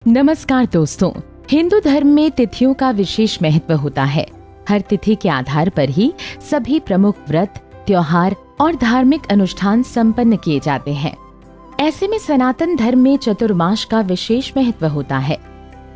नमस्कार दोस्तों, हिंदू धर्म में तिथियों का विशेष महत्व होता है। हर तिथि के आधार पर ही सभी प्रमुख व्रत, त्योहार और धार्मिक अनुष्ठान संपन्न किए जाते हैं। ऐसे में सनातन धर्म में चतुर्मास का विशेष महत्व होता है।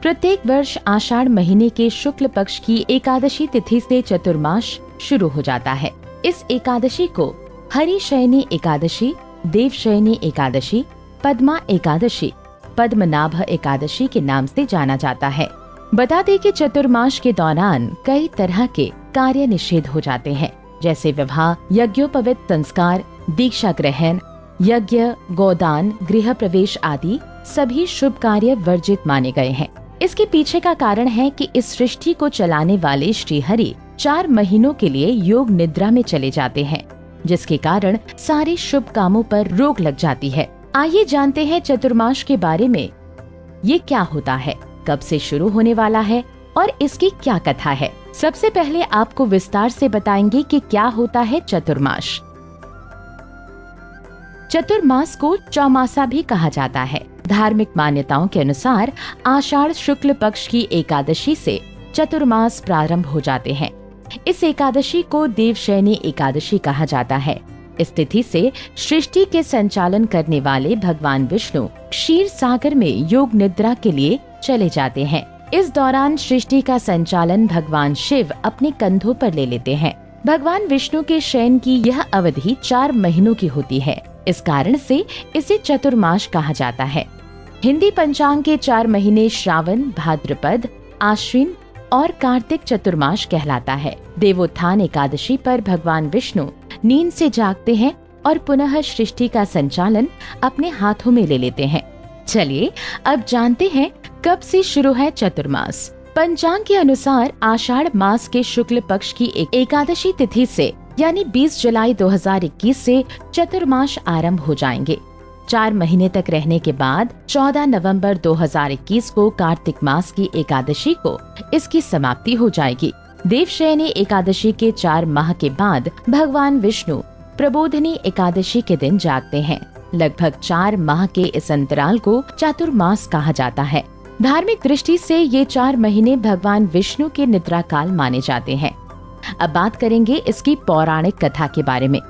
प्रत्येक वर्ष आषाढ़ महीने के शुक्ल पक्ष की एकादशी तिथि से चतुर्मास शुरू हो जाता है। इस एकादशी को हरिशयनी एकादशी, देवशयनी एकादशी, पद्मा एकादशी, पद्मनाभ एकादशी के नाम से जाना जाता है। बता दें कि चतुर्मास के दौरान कई तरह के कार्य निषेध हो जाते हैं, जैसे विवाह, यज्ञोपवीत संस्कार, दीक्षा ग्रहण, यज्ञ, गोदान, गृह प्रवेश आदि सभी शुभ कार्य वर्जित माने गए हैं। इसके पीछे का कारण है कि इस सृष्टि को चलाने वाले श्री हरि 4 महीनों के लिए योग निद्रा में चले जाते हैं, जिसके कारण सारे शुभ कामों पर रोक लग जाती है। आइए जानते हैं चतुर्मास के बारे में। ये क्या होता है, कब से शुरू होने वाला है और इसकी क्या कथा है। सबसे पहले आपको विस्तार से बताएंगे कि क्या होता है चतुर्मास। चतुर्मास को चौमासा भी कहा जाता है। धार्मिक मान्यताओं के अनुसार आषाढ़ शुक्ल पक्ष की एकादशी से चतुर्मास प्रारंभ हो जाते हैं। इस एकादशी को देवशयनी एकादशी कहा जाता है। इस तिथि से सृष्टि के संचालन करने वाले भगवान विष्णु क्षीर सागर में योग निद्रा के लिए चले जाते हैं। इस दौरान सृष्टि का संचालन भगवान शिव अपने कंधों पर ले लेते हैं। भगवान विष्णु के शयन की यह अवधि 4 महीनों की होती है। इस कारण से इसे चतुर्मास कहा जाता है। हिंदी पंचांग के 4 महीने श्रावण, भाद्रपद, आश्विन और कार्तिक चतुर्मास कहलाता है। देवोत्थान एकादशी पर भगवान विष्णु नींद से जागते हैं और पुनः सृष्टि का संचालन अपने हाथों में ले लेते हैं। चलिए अब जानते हैं कब से शुरू है चतुर्मास। पंचांग के अनुसार आषाढ़ मास के शुक्ल पक्ष की एकादशी तिथि से यानी 20 जुलाई 2021 से चतुर्मास आरंभ हो जाएंगे। 4 महीने तक रहने के बाद 14 नवंबर 2021 को कार्तिक मास की एकादशी को इसकी समाप्ति हो जाएगी। देवशयनी एकादशी के 4 माह के बाद भगवान विष्णु प्रबोधिनी एकादशी के दिन जागते हैं। लगभग 4 माह के इस अंतराल को चातुर्मास कहा जाता है। धार्मिक दृष्टि से ये 4 महीने भगवान विष्णु के निद्रा काल माने जाते हैं। अब बात करेंगे इसकी पौराणिक कथा के बारे में।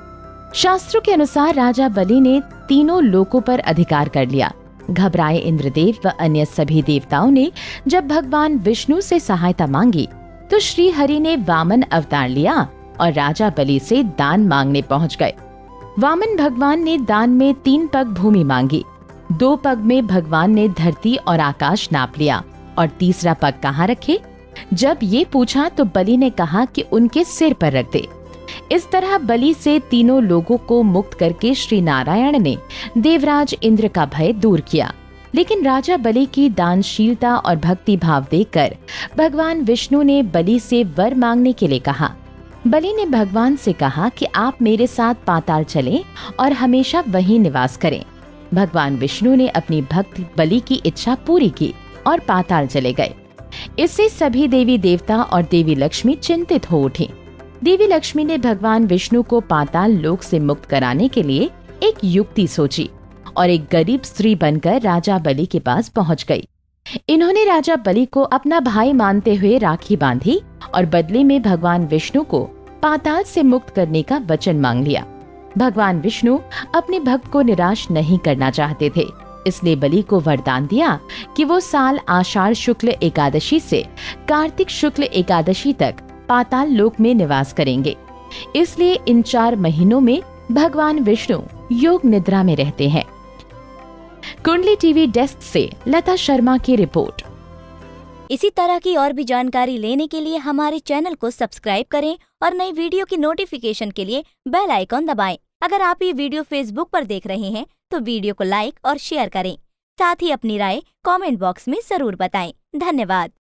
शास्त्रों के अनुसार राजा बलि ने तीनों लोकों पर अधिकार कर लिया। घबराए इंद्रदेव व अन्य सभी देवताओं ने जब भगवान विष्णु से सहायता मांगी तो श्री हरि ने वामन अवतार लिया और राजा बलि से दान मांगने पहुंच गए। वामन भगवान ने दान में 3 पग भूमि मांगी। 2 पग में भगवान ने धरती और आकाश नाप लिया और तीसरा पग कहाँ रखे। जब ये पूछा तो बलि ने कहा कि उनके सिर पर रख दे। इस तरह बलि से तीनों लोगों को मुक्त करके श्री नारायण ने देवराज इंद्र का भय दूर किया। लेकिन राजा बलि की दानशीलता और भक्ति भाव देखकर भगवान विष्णु ने बलि से वर मांगने के लिए कहा। बलि ने भगवान से कहा कि आप मेरे साथ पाताल चलें और हमेशा वहीं निवास करें। भगवान विष्णु ने अपनी भक्त बलि की इच्छा पूरी की और पाताल चले गए। इससे सभी देवी देवता और देवी लक्ष्मी चिंतित हो उठी। देवी लक्ष्मी ने भगवान विष्णु को पाताल लोक से मुक्त कराने के लिए एक युक्ति सोची और एक गरीब स्त्री बनकर राजा बलि के पास पहुंच गई। इन्होंने राजा बलि को अपना भाई मानते हुए राखी बांधी और बदले में भगवान विष्णु को पाताल से मुक्त करने का वचन मांग लिया। भगवान विष्णु अपने भक्त को निराश नहीं करना चाहते थे, इसलिए बलि को वरदान दिया कि वो साल आषाढ़ शुक्ल एकादशी से कार्तिक शुक्ल एकादशी तक पाताल लोक में निवास करेंगे। इसलिए इन 4 महीनों में भगवान विष्णु योग निद्रा में रहते हैं। कुंडली टीवी डेस्क से लता शर्मा की रिपोर्ट। इसी तरह की और भी जानकारी लेने के लिए हमारे चैनल को सब्सक्राइब करें और नई वीडियो की नोटिफिकेशन के लिए बेल आइकॉन दबाएं। अगर आप ये वीडियो फेसबुक पर देख रहे हैं तो वीडियो को लाइक और शेयर करें। साथ ही अपनी राय कमेंट बॉक्स में जरूर बताएं। धन्यवाद।